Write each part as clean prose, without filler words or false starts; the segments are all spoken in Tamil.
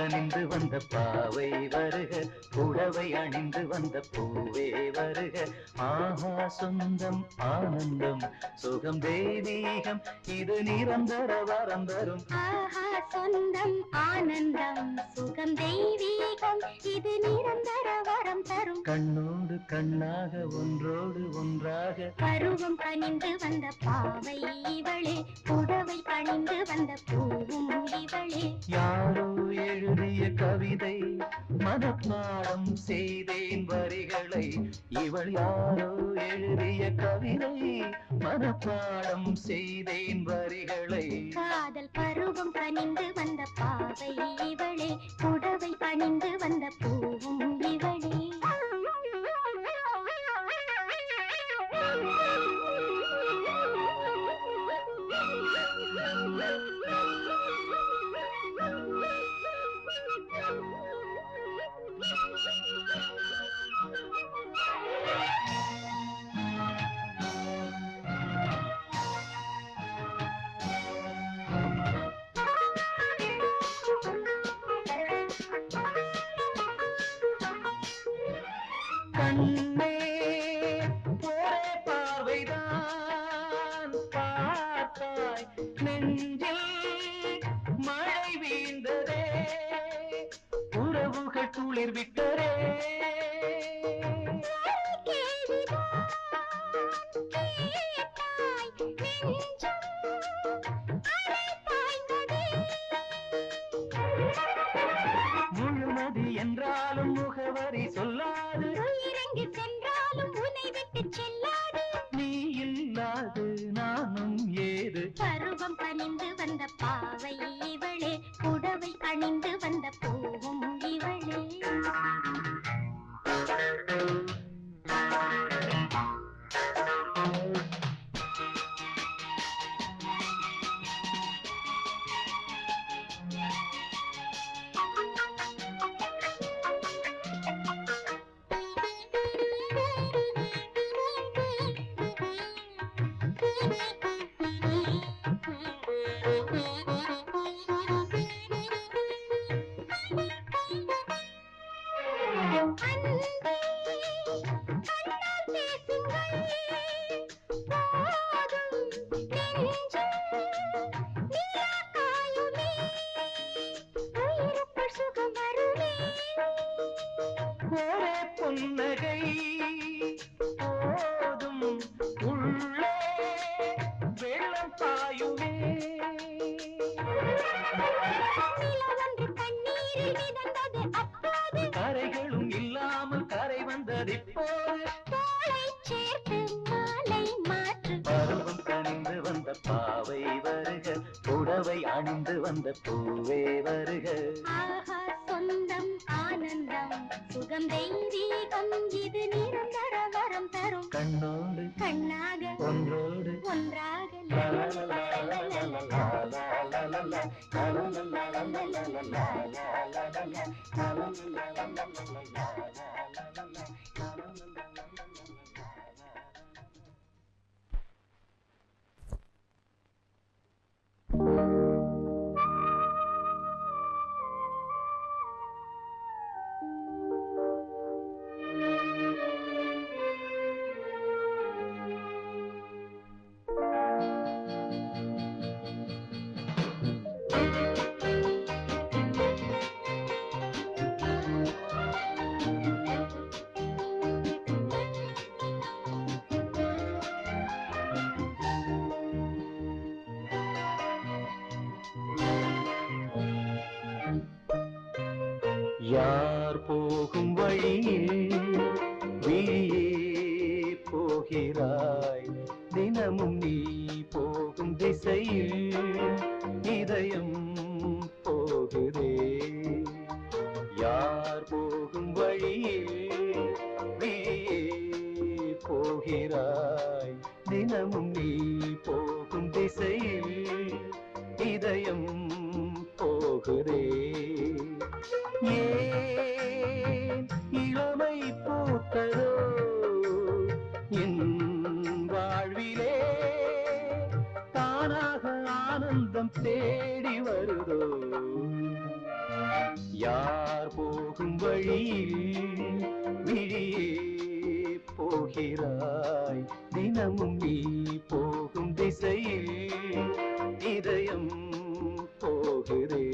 அணிந்து வந்த பாவை வருக, புடவை அணிந்து வந்த பூவே வருக. ஆஹா சொந்தம் ஆனந்தம் சுகம் தெய்வீகம், இது நிரந்தர வரம் தரும். ஆஹா சொந்தம் ஆனந்தம் சுகம் தெய்வீகம், இது நிரந்தர வரம் தரும். கண்ணோடு கண்ணாக ஒன்றோடு ஒன்றாக பருவம் கனிந்து வந்த பாவை இவளே, புடவை அணிந்து வந்த பூவும் இவளே. யாரோ எழுதிய கவிதை மனப்பாடம் செய்தேன் வரிகளை, இவள் யாரோ எழுதிய கவிதை மனப்பாடம் செய்தேன் வரிகளை. காதல் பருவம் கனிந்து வந்த பாவை இவளே, புடவை அணிந்து வந்த பூவும் இவளே. கண்ணே ஒரே பார்வைதான் பார்த்தாய், நெஞ்சில் மழை வீழ்ந்ததே, உறவுகள் துளிர் விட்டரே. முழுமதி என்றாலும் முகவரி சொல்லாது, இறங்கி சென்றாலும் உன்னை விட்டு செல்லாது. நீ இல்லாது நானும் ஏது. பருவம் கனிந்து வந்த பாவை இவளே, புடவை அணிந்து வந்த பூவும் இவளே. ஒரே புன்னகை போதும், உள்ளே வெள்ளம் பாயுமே. கரைகளும் இல்லாமல் கரை வந்தது இப்போது. பருவம் கனிந்து வந்த பாவை வருக, புடவை அணிந்து வந்த பூவே வருக. ஆஹா சொந்தம் ஆனந்தம் சுகம் தெய்வீகம், இது நிரந்தர வரம் தரும். கண்ணோடு கண்ணாக ஒன்றோடு ஒன்றாக யார் போகும் வழியில் விழியே போகிறாய், தினமும் நீ போகும் திசையில் இதயம் போகுதே. யார் போகும் வழியில் நீயே போகிறாய், தினமும் நீ போகும் திசையில் இதயம் போகுதே. ஏன் இளமை பூத்ததோ என் வாழ்விலே, தானாக ஆனந்தம் தேடி வருதோ. யார் போகும் வழியில் விழியே போகிறாய், தினமும் நீ போகும் திசையில் இதயம் போகுதே.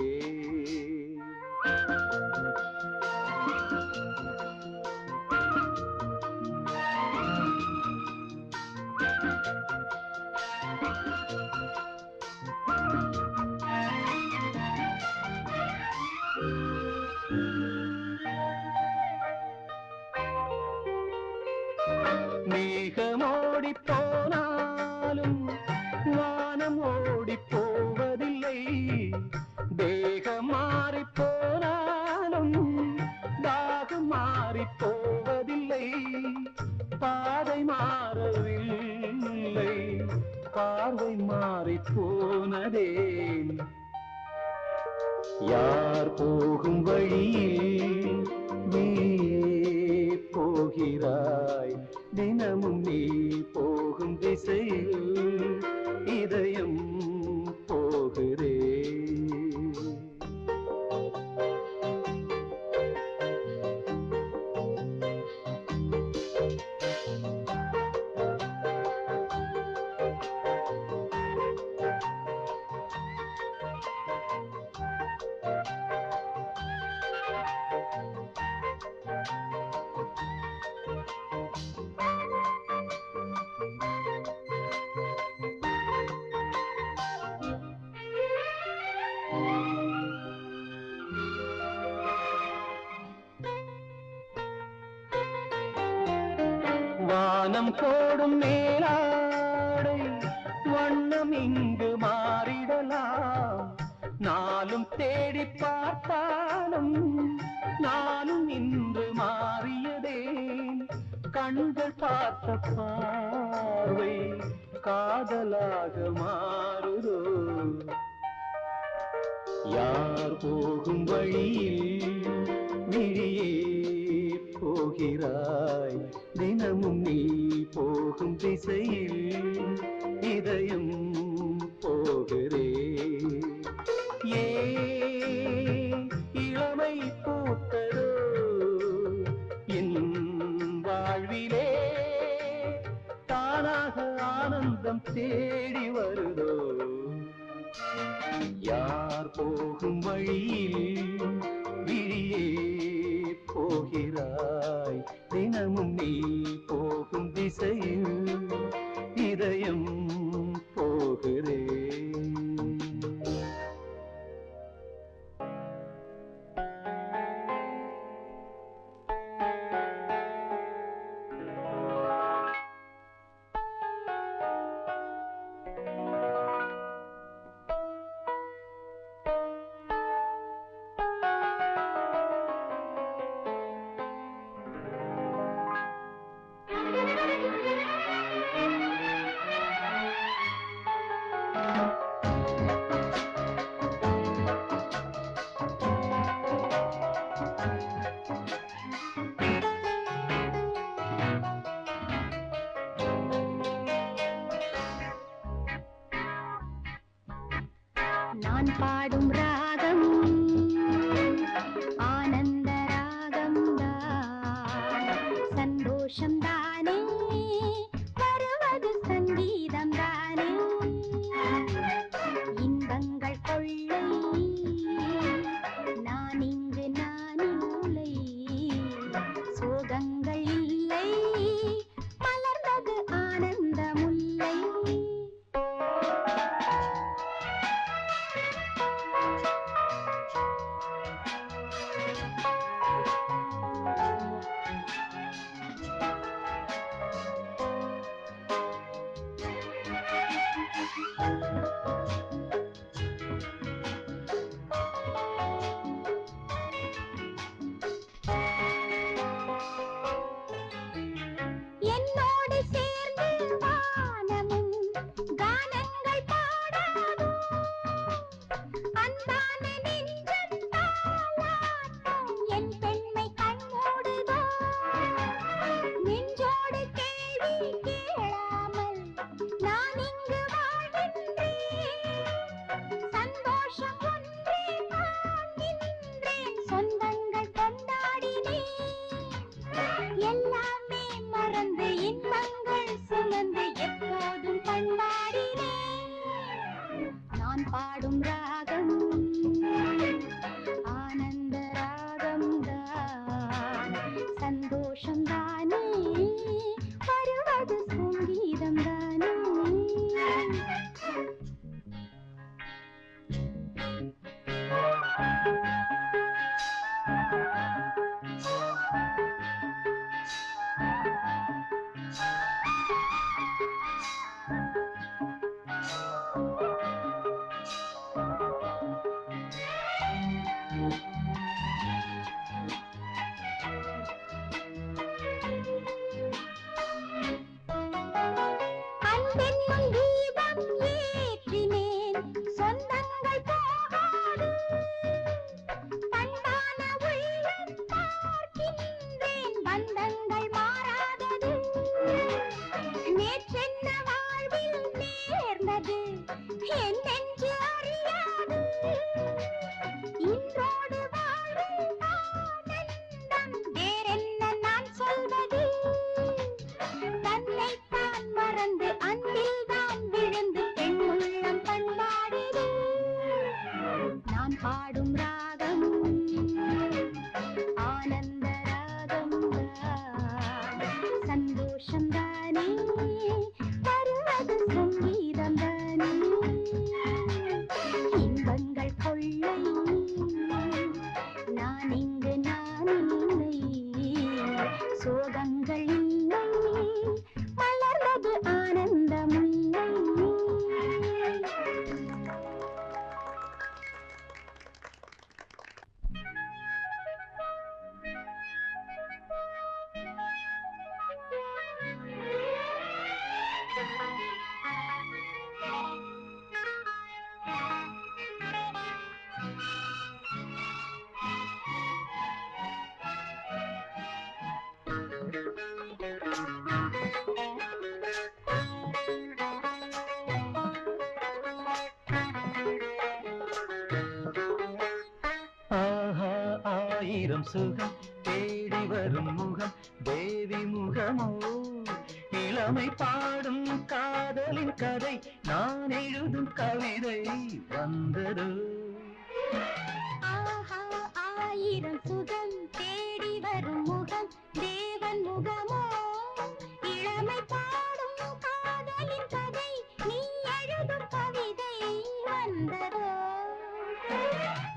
மேகமோடி போனாலும் வானம் ஓடி போவதில்லை, தேகம் மாறி போனாலும் தாகம் மாறி போவதில்லை. பாதை மாறவில்லை, பார்வை மாறி போனதே. யார் போகும் வழியில் நீ போகிறாய், தினமும் நீ போகும் திசையில் இதயம் போகுதே. வானம் போடும் மேலாடை வண்ணம் இங்கு மாறிடலாம். நாளும் தேடி பார்த்தாலும் நானும் இன்று மாறியதே. கண்கள் பார்த்த பார்வை காதலாக மாறுதோ. யார் போகும் வழியில் விழியே போகிறாய், தினமும் நீ போகும் திசையில் இதயம் போகிறே. இளமை பூத்ததோ என் வாழ்விலே, தானாக ஆனந்தம் தேடி வருதோ. யார் போகும் வழியில் விழியே போகிறாய், தினமும் நீ போகும் திசையில் இதயம் போகிறே. நான் பாடும் ராகம் ஆனந்த ராகம் தான், சந்தோஷம் தானே, வருவது சங்கீதம் தானே. இன்பங்கள் கொள்ளை நான் இங்கு நான் இல்லை, சோகங்கள் இல்லை, மலர்ந்தது ஆனந்த முல்லை. நான் பாடும் ராகம் ஆனந்த ராகம் சந்தோஷம் தானே வருவது சங்கீதம் தானே இன்பங்கள் கொள்ளை நான் இங்கு நான் இல்லை சோகங்கள் இல்லை மலர்வது ஆனந்தம் ஆயிரம் சுகம் தேடி வரும் முகம் தேவி முகமோ இளமை பாடும் காதலின் கதை நான் எழுதும் கவிதை வந்ததோ ஆயிரம் சுகம் தேடி வரும் முகம் தேவன் முகமோ இளமை பாடும் காதலின் கதை நீ எழுதும் கவிதை வந்ததோ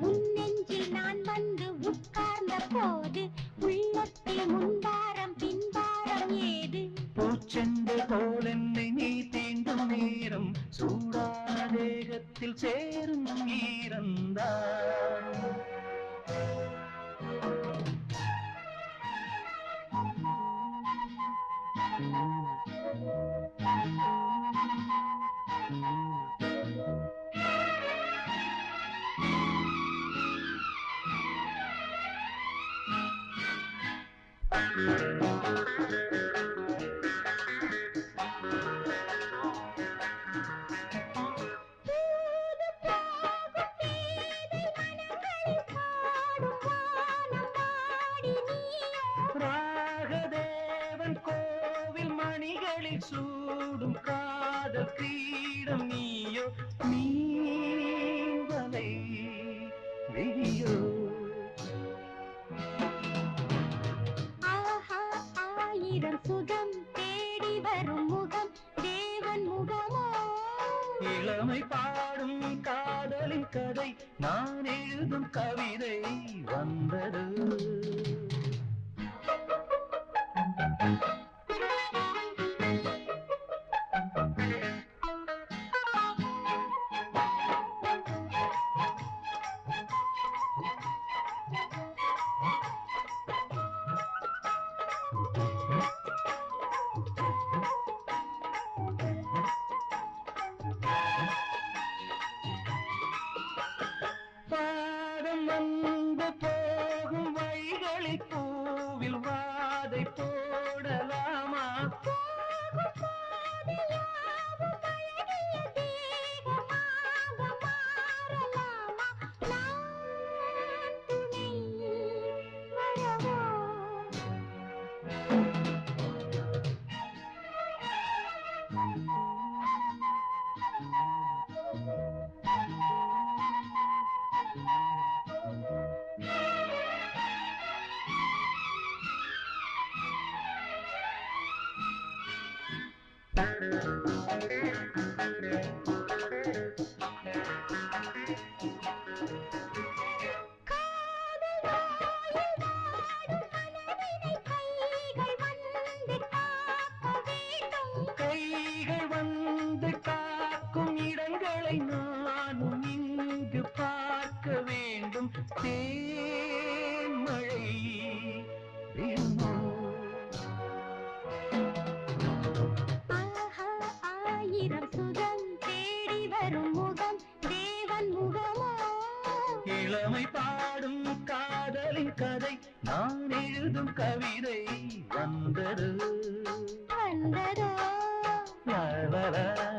உன் நெஞ்சில் நான் வந்து உட்கார்ந்த போது உள்ளத்தில் முன்பாரம் பின்பாரம் ஏது பூச்செண்டு போல் என்னை நீ தீண்டும் நேரம் சூடான தேகத்தில் சேரும் ஈரந்தான் ராகதேவன் கோவில் மணிகளில் சூடும் காதல் கிரீடம் நீயோ நீவலை விழியோ ஆயிரம் சுகம் தேடி வரும் முகம் தேவன் முகமோ இளமை பாடும் காதலின் கதை நான் எழுதும் கவிதை வந்தது பாதம் வந்து போகும் வழிகளில் பூவில் வாதை போடலாமா கைகள் வந்து காக்கும் இடங்களை நானும் இங்கு பார்க்க வேண்டும் தேன்மழை விழுமோ ஆயிரம் சுகம் தேடி வரும் முகம் தேவன் முகமோ இளமை பாடும் காதலின் கதை நான் எழுதும் கவிதை வந்தது வந்ததோ லா லா லா